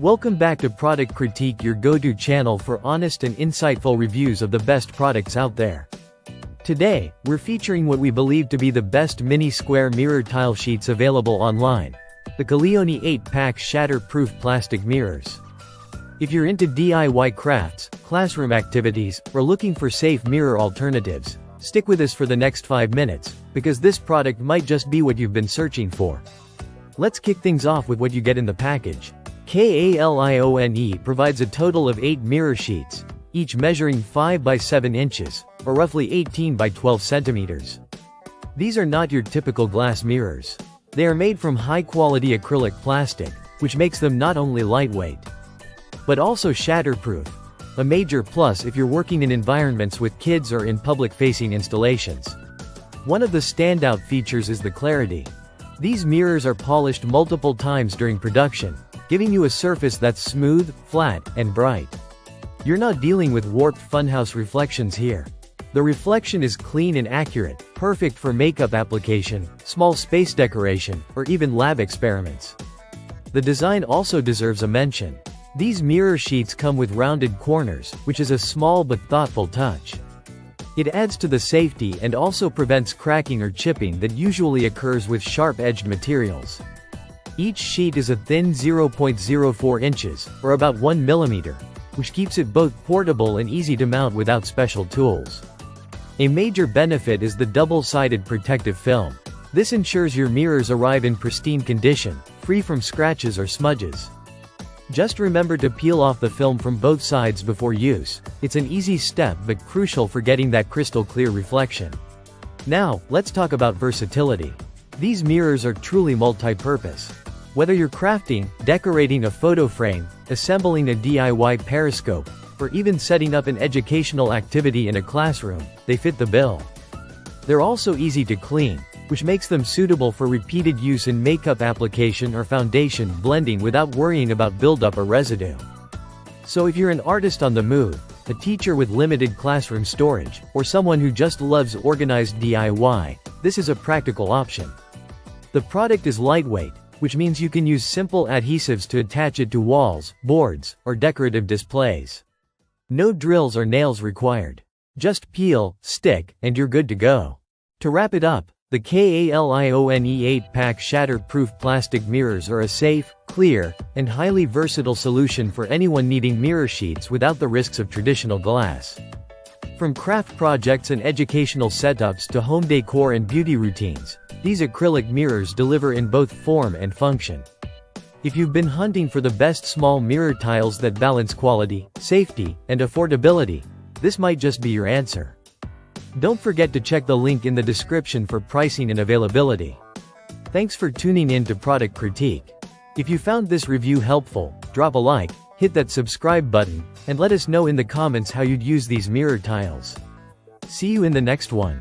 Welcome back to Product Critique, your go-to channel for honest and insightful reviews of the best products out there. Today, we're featuring what we believe to be the best mini square mirror tile sheets available online. The Kalione 8-pack shatter-proof plastic mirrors. If you're into DIY crafts, classroom activities, or looking for safe mirror alternatives, stick with us for the next 5 minutes, because this product might just be what you've been searching for. Let's kick things off with what you get in the package. Kalione provides a total of 8 mirror sheets, each measuring 5 by 7 inches, or roughly 18 by 12 centimeters. These are not your typical glass mirrors. They are made from high-quality acrylic plastic, which makes them not only lightweight, but also shatterproof, a major plus if you're working in environments with kids or in public-facing installations. One of the standout features is the clarity. These mirrors are polished multiple times during production, giving you a surface that's smooth, flat, and bright. You're not dealing with warped funhouse reflections here. The reflection is clean and accurate, perfect for makeup application, small space decoration, or even lab experiments. The design also deserves a mention. These mirror sheets come with rounded corners, which is a small but thoughtful touch. It adds to the safety and also prevents cracking or chipping that usually occurs with sharp-edged materials. Each sheet is a thin 0.04 inches, or about 1 millimeter, which keeps it both portable and easy to mount without special tools. A major benefit is the double-sided protective film. This ensures your mirrors arrive in pristine condition, free from scratches or smudges. Just remember to peel off the film from both sides before use. It's an easy step but crucial for getting that crystal clear reflection. Now, let's talk about versatility. These mirrors are truly multi-purpose. Whether you're crafting, decorating a photo frame, assembling a DIY periscope, or even setting up an educational activity in a classroom, they fit the bill. They're also easy to clean, which makes them suitable for repeated use in makeup application or foundation blending without worrying about buildup or residue. So if you're an artist on the move, a teacher with limited classroom storage, or someone who just loves organized DIY, this is a practical option. The product is lightweight, which means you can use simple adhesives to attach it to walls, boards, or decorative displays. No drills or nails required. Just peel, stick, and you're good to go. To wrap it up, the Kalione 8-pack shatter-proof plastic mirrors are a safe, clear, and highly versatile solution for anyone needing mirror sheets without the risks of traditional glass. From craft projects and educational setups to home decor and beauty routines, these acrylic mirrors deliver in both form and function. If you've been hunting for the best small mirror tiles that balance quality, safety, and affordability, this might just be your answer. Don't forget to check the link in the description for pricing and availability. Thanks for tuning in to Product Critique. If you found this review helpful, drop a like, hit that subscribe button, and let us know in the comments how you'd use these mirror tiles. See you in the next one.